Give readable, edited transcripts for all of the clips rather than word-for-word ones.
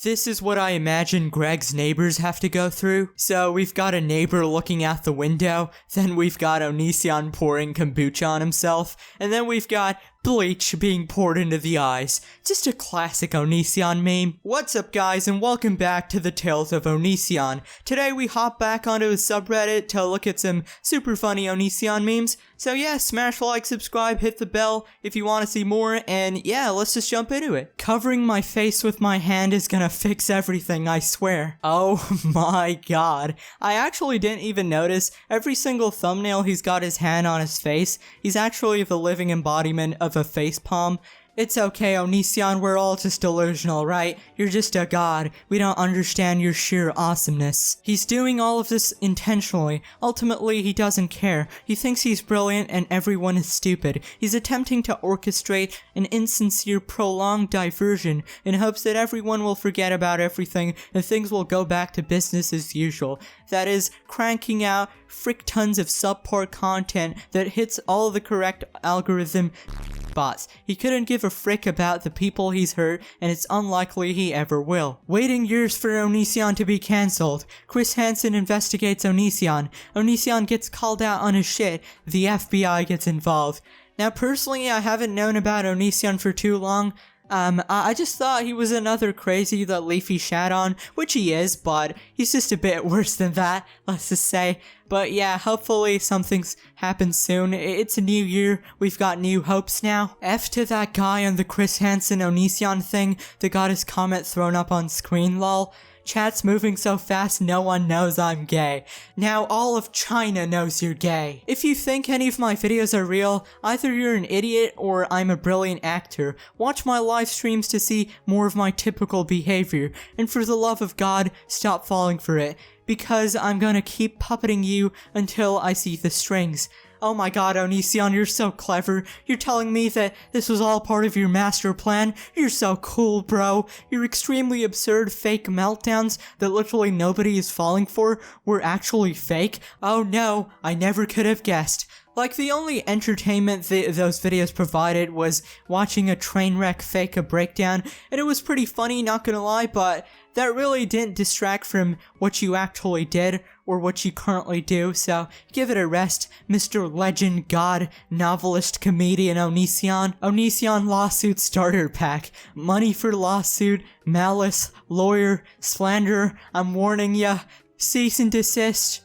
This is what I imagine Greg's neighbors have to go through. So we've got a neighbor looking out the window, then we've got Onision pouring kombucha on himself, and then we've got bleach being poured into the eyes. Just a classic Onision meme. What's up guys, and welcome back to the Tales of Onision. Today we hop back onto his subreddit to look at some super funny Onision memes. So yeah, smash like, subscribe, hit the bell if you want to see more, and yeah, let's just jump into it. Covering my face with my hand is gonna fix everything, I swear. Oh my god. I actually didn't even notice. Every single thumbnail he's got his hand on his face. He's actually the living embodiment of a face palm. It's okay, Onision, we're all just delusional, right? You're just a god. We don't understand your sheer awesomeness. He's doing all of this intentionally. Ultimately, he doesn't care. He thinks he's brilliant and everyone is stupid. He's attempting to orchestrate an insincere, prolonged diversion in hopes that everyone will forget about everything and things will go back to business as usual. That is, cranking out frick tons of subpar content that hits all the correct algorithm spots. He couldn't give a frick about the people he's hurt, and it's unlikely he ever will. Waiting years for Onision to be cancelled. Chris Hansen investigates Onision. Onision gets called out on his shit. The FBI gets involved. Now personally, I haven't known about Onision for too long. I just thought he was another crazy that Leafy shat on, which he is, but he's just a bit worse than that, let's just say. But yeah, hopefully something's happened soon. It's a new year, we've got new hopes now. F to that guy on the Chris Hansen Onision thing that got his comment thrown up on screen, lol. Chat's moving so fast no one knows I'm gay. Now all of China knows you're gay. If you think any of my videos are real, either you're an idiot or I'm a brilliant actor. Watch my live streams to see more of my typical behavior, and for the love of God, stop falling for it, because I'm gonna keep puppeting you until I see the strings. Oh my god, Onision, you're so clever. You're telling me that this was all part of your master plan? You're so cool, bro. Your extremely absurd fake meltdowns that literally nobody is falling for were actually fake? Oh no, I never could have guessed. Like, the only entertainment those videos provided was watching a train wreck fake a breakdown, and it was pretty funny, not gonna lie, but that really didn't distract from what you actually did, or what you currently do, so give it a rest, Mr. Legend, God, Novelist, Comedian Onision. Onision Lawsuit Starter Pack. Money for lawsuit, malice, lawyer, slander, I'm warning ya, cease and desist.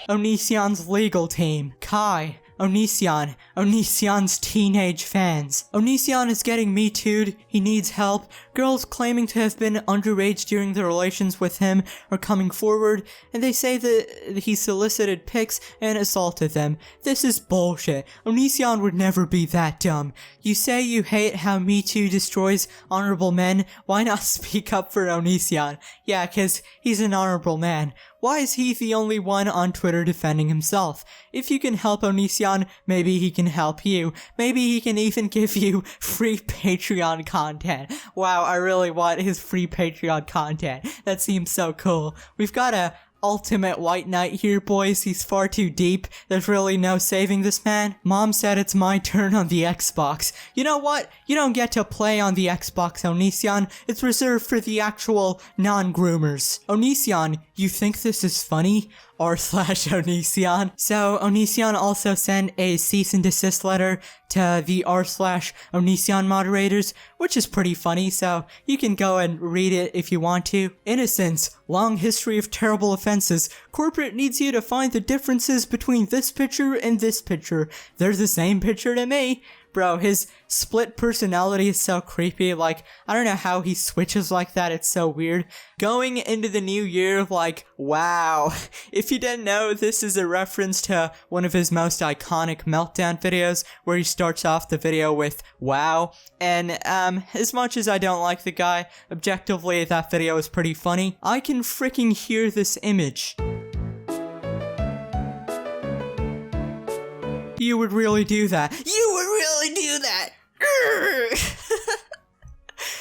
Onision's legal team. Kai. Onision. Onision's teenage fans. Onision is getting Me Too'd. He needs help. Girls claiming to have been underage during their relations with him are coming forward, and they say that he solicited pics and assaulted them. This is bullshit. Onision would never be that dumb. You say you hate how Me Too destroys honorable men. Why not speak up for Onision? Yeah, cause he's an honorable man. Why is he the only one on Twitter defending himself? If you can help Onision, maybe he can help you. Maybe he can even give you free Patreon content. Wow, I really want his free Patreon content. That seems so cool. We've got a ultimate white knight here, boys. He's far too deep. There's really no saving this man. Mom said it's my turn on the Xbox. You know what? You don't get to play on the Xbox, Onision. It's reserved for the actual non-groomers. Onision, you think this is funny? r/Onision. So Onision also sent a cease and desist letter to the r/Onision moderators, which is pretty funny, so you can go and read it if you want to. Innocence, long history of terrible offenses. Corporate needs you to find the differences between this picture and this picture. They're the same picture to me. Bro, his split personality is so creepy. Like, I don't know how he switches like that. It's so weird. Going into the new year, like, wow. If you didn't know, this is a reference to one of his most iconic meltdown videos, where he starts off the video with wow. And, as much as I don't like the guy, objectively, that video is pretty funny. I can freaking hear this image. You would really do that. You would really do that!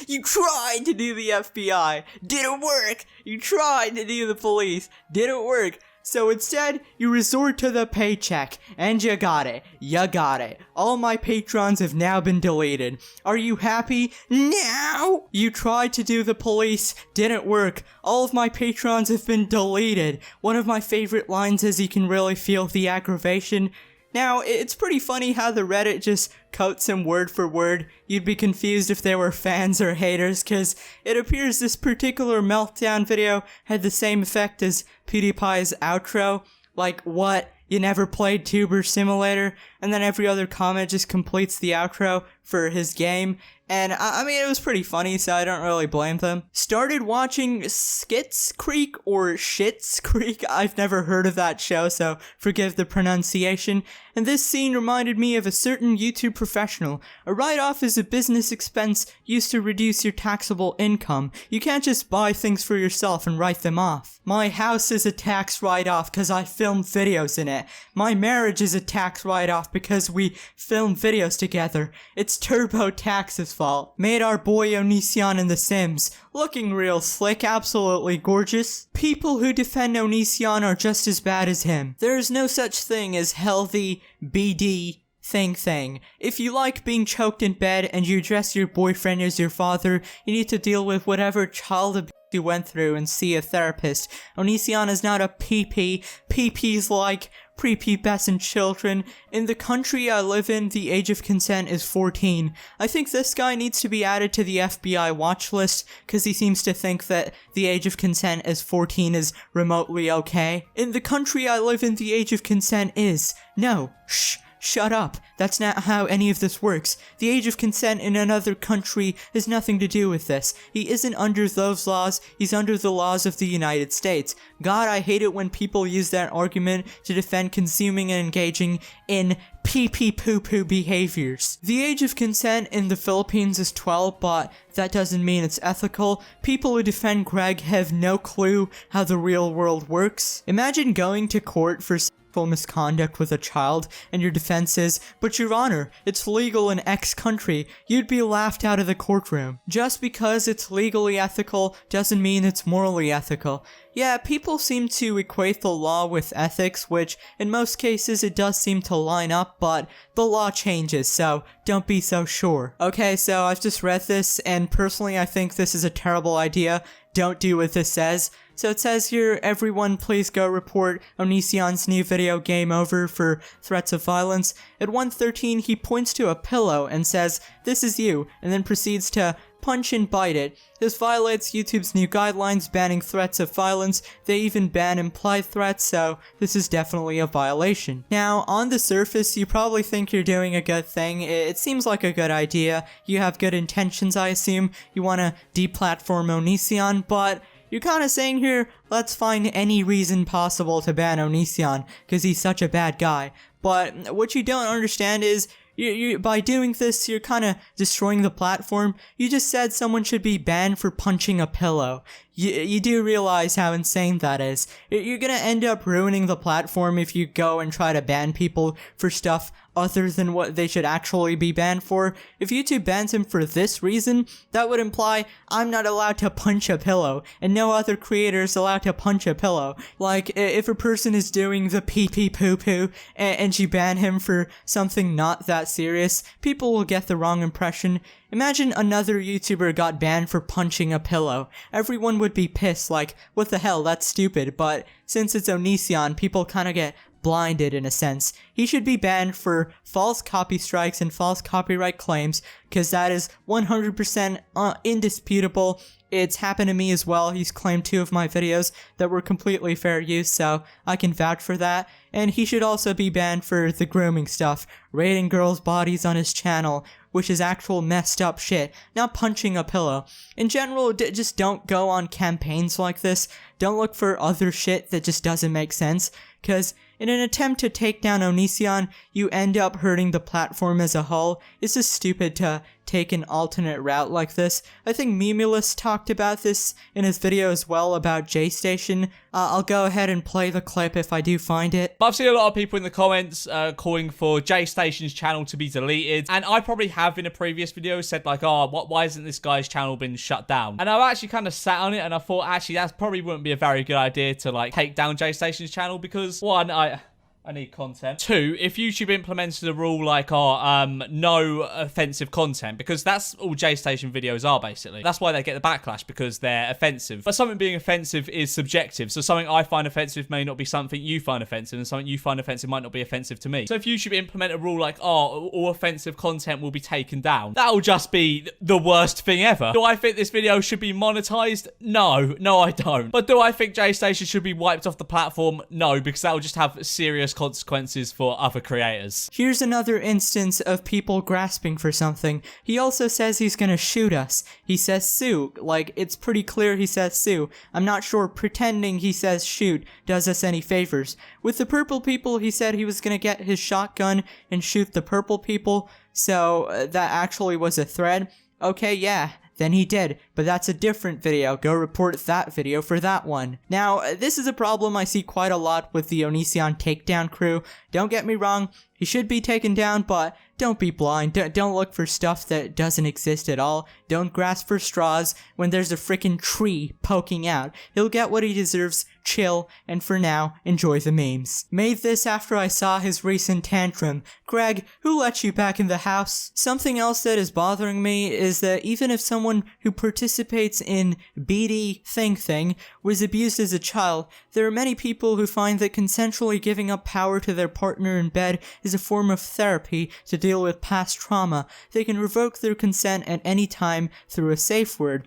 You tried to do the FBI. Didn't work. You tried to do the police. Didn't work. So instead, you resort to the paycheck, and you got it. You got it. All my patrons have now been deleted. Are you happy? No! You tried to do the police, didn't work. All of my patrons have been deleted. One of my favorite lines is you can really feel the aggravation. Now, it's pretty funny how the Reddit just quotes him word for word. You'd be confused if they were fans or haters, cause it appears this particular meltdown video had the same effect as PewDiePie's outro. Like, what? You never played Tuber Simulator? And then every other comment just completes the outro for his game. And I mean, it was pretty funny, so I don't really blame them. Started watching Skits Creek or Shits Creek. I've never heard of that show, so forgive the pronunciation. And this scene reminded me of a certain YouTube professional. A write-off is a business expense used to reduce your taxable income. You can't just buy things for yourself and write them off. My house is a tax write-off because I filmed videos in it. My marriage is a tax write-off because we filmed videos together. It's TurboTax's fault. Made our boy Onision in The Sims. Looking real slick, absolutely gorgeous. People who defend Onision are just as bad as him. There is no such thing as healthy BD thing. If you like being choked in bed and you address your boyfriend as your father, you need to deal with whatever child abuse you went through and see a therapist. Onision is not a PP. PP's like prepubescent children. In the country I live in, the age of consent is 14. I think this guy needs to be added to the FBI watch list, cause he seems to think that the age of consent as 14 is remotely okay. In the country I live in, the age of consent is... No, shut up. That's not how any of this works. The age of consent in another country has nothing to do with this. He isn't under those laws, he's under the laws of the United States. God, I hate it when people use that argument to defend consuming and engaging in pee-pee-poo-poo behaviors. The age of consent in the Philippines is 12, but that doesn't mean it's ethical. People who defend Greg have no clue how the real world works. Imagine going to court for misconduct with a child, and your defense is, but your honor, it's legal in X country. You'd be laughed out of the courtroom. Just because it's legally ethical doesn't mean it's morally ethical. Yeah, people seem to equate the law with ethics, which in most cases it does seem to line up, but the law changes, so don't be so sure. Okay, so I've just read this, and personally I think this is a terrible idea. Don't do what this says. So it says here, everyone please go report Onision's new video Game Over for threats of violence. At 1:13, he points to a pillow and says, "This is you," and then proceeds to punch and bite it. This violates YouTube's new guidelines banning threats of violence. They even ban implied threats, so this is definitely a violation. Now, on the surface, you probably think you're doing a good thing. It seems like a good idea. You have good intentions, I assume. You want to deplatform Onision, but you're kind of saying here, let's find any reason possible to ban Onision, because he's such a bad guy. But what you don't understand is, you by doing this, you're kind of destroying the platform. You just said someone should be banned for punching a pillow. You do realize how insane that is. You're gonna end up ruining the platform if you go and try to ban people for stuff other than what they should actually be banned for. If YouTube bans him for this reason, that would imply I'm not allowed to punch a pillow, and no other creator is allowed to punch a pillow. Like, if a person is doing the pee-pee-poo-poo, and you ban him for something not that serious, people will get the wrong impression. Imagine another YouTuber got banned for punching a pillow. Everyone would be pissed, like, what the hell, that's stupid, but since it's Onision, people kinda get blinded in a sense. He should be banned for false copy strikes and false copyright claims, because that is 100% indisputable. It's happened to me as well. He's claimed 2 of my videos that were completely fair use, so I can vouch for that. And he should also be banned for the grooming stuff, rating girls' bodies on his channel, which is actual messed up shit, not punching a pillow. In general, just don't go on campaigns like this. Don't look for other shit that just doesn't make sense, because in an attempt to take down Onision, you end up hurting the platform as a whole. It's just stupid to take an alternate route like this. I think Memulus talked about this in his video as well about J-Station. I'll go ahead and play the clip if I do find it. But I've seen a lot of people in the comments calling for J-Station's channel to be deleted, and I probably have in a previous video said like, oh, why isn't this guy's channel been shut down? And I've actually kind of sat on it, and I thought actually that probably wouldn't be a very good idea to like take down J-Station's channel, because one, I need content. 2, if YouTube implemented a rule like, no offensive content, because that's all J-Station videos are, basically. That's why they get the backlash, because they're offensive. But something being offensive is subjective, so something I find offensive may not be something you find offensive, and something you find offensive might not be offensive to me. So if YouTube implement a rule like, oh, all offensive content will be taken down, that'll just be the worst thing ever. Do I think this video should be monetized? No, I don't. But do I think J-Station should be wiped off the platform? No, because that'll just have serious consequences for other creators. Here's another instance of people grasping for something. He also says he's gonna shoot us. He says sue. Like, it's pretty clear he says sue. I'm not sure pretending he says shoot does us any favors. With the purple people, he said he was gonna get his shotgun and shoot the purple people, so that actually was a threat. Okay, yeah. Then he did, but that's a different video. Go report that video for that one. Now, this is a problem I see quite a lot with the Onision takedown crew. Don't get me wrong, he should be taken down, but don't be blind. Don't look for stuff that doesn't exist at all. Don't grasp for straws when there's a freaking tree poking out. He'll get what he deserves. Chill, and for now, enjoy the memes. Made this after I saw his recent tantrum. Greg, who let you back in the house? Something else that is bothering me is that even if someone who participates in BD thing was abused as a child, there are many people who find that consensually giving up power to their partner in bed is a form of therapy to deal with past trauma. They can revoke their consent at any time through a safe word.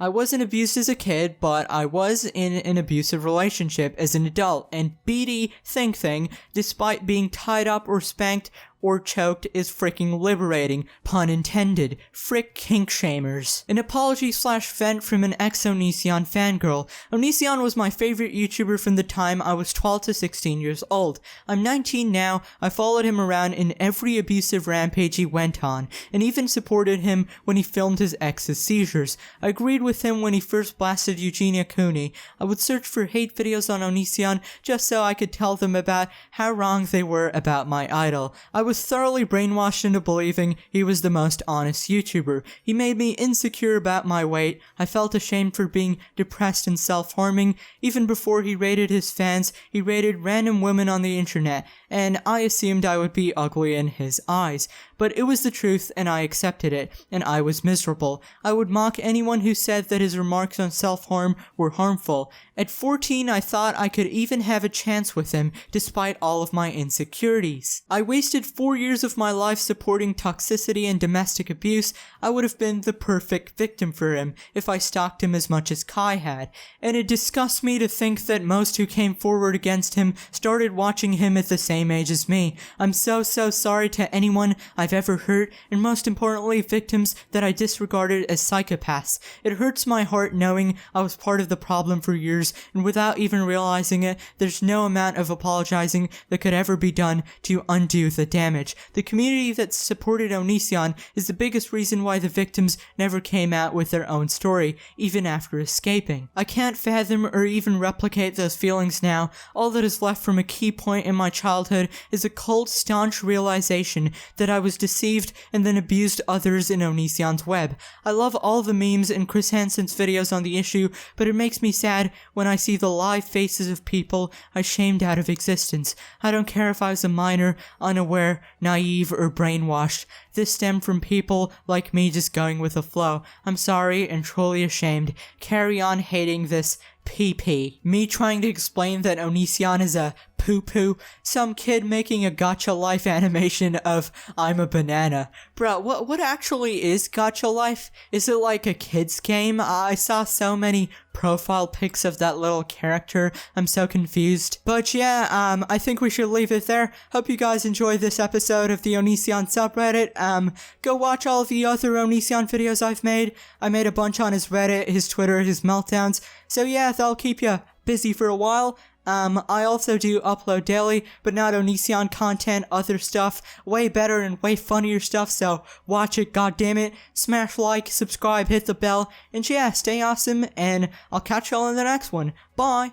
I wasn't abused as a kid, but I was in an abusive relationship as an adult, and BD thing, despite being tied up or spanked or choked, is freaking liberating. Pun intended. Frick kink shamers. An apology/vent from an ex-Onision fangirl. Onision was my favorite YouTuber from the time I was 12 to 16 years old. I'm 19 now. I followed him around in every abusive rampage he went on, and even supported him when he filmed his ex's seizures. I agreed with him when he first blasted Eugenia Cooney. I would search for hate videos on Onision just so I could tell them about how wrong they were about my idol. I was thoroughly brainwashed into believing he was the most honest YouTuber. He made me insecure about my weight. I felt ashamed for being depressed and self-harming. Even before he rated his fans, he rated random women on the internet, and I assumed I would be ugly in his eyes. But it was the truth, and I accepted it, and I was miserable. I would mock anyone who said that his remarks on self-harm were harmful. At 14, I thought I could even have a chance with him, despite all of my insecurities. I wasted 4 years of my life supporting toxicity and domestic abuse. I would have been the perfect victim for him if I stalked him as much as Kai had. And it disgusts me to think that most who came forward against him started watching him at the same age as me. I'm so sorry to anyone I've ever hurt, and most importantly, victims that I disregarded as psychopaths. It hurts my heart knowing I was part of the problem for years, and without even realizing it, there's no amount of apologizing that could ever be done to undo the damage. The community that supported Onision is the biggest reason why the victims never came out with their own story, even after escaping. I can't fathom or even replicate those feelings now. All that is left from a key point in my childhood is a cold, staunch realization that I was deceived and then abused others in Onision's web. I love all the memes and Chris Hansen's videos on the issue, but it makes me sad when I see the live faces of people I shamed out of existence. I don't care if I was a minor, unaware, naive, or brainwashed. This stemmed from people like me just going with the flow. I'm sorry and truly ashamed. Carry on hating this PP. Me trying to explain that Onision is a poo-poo. Some kid making a Gacha Life animation of I'm a banana. Bro, what actually is Gacha Life? Is it like a kid's game? I saw so many profile pics of that little character. I'm so confused. But yeah, I think we should leave it there. Hope you guys enjoyed this episode of the Onision subreddit. Go watch all the other Onision videos I've made. I made a bunch on his Reddit, his Twitter, his meltdowns. So yeah, that'll keep you busy for a while. I also do upload daily, but not Onision content, other stuff, way better and way funnier stuff, so watch it, goddammit. Smash like, subscribe, hit the bell, and yeah, stay awesome, and I'll catch y'all in the next one. Bye!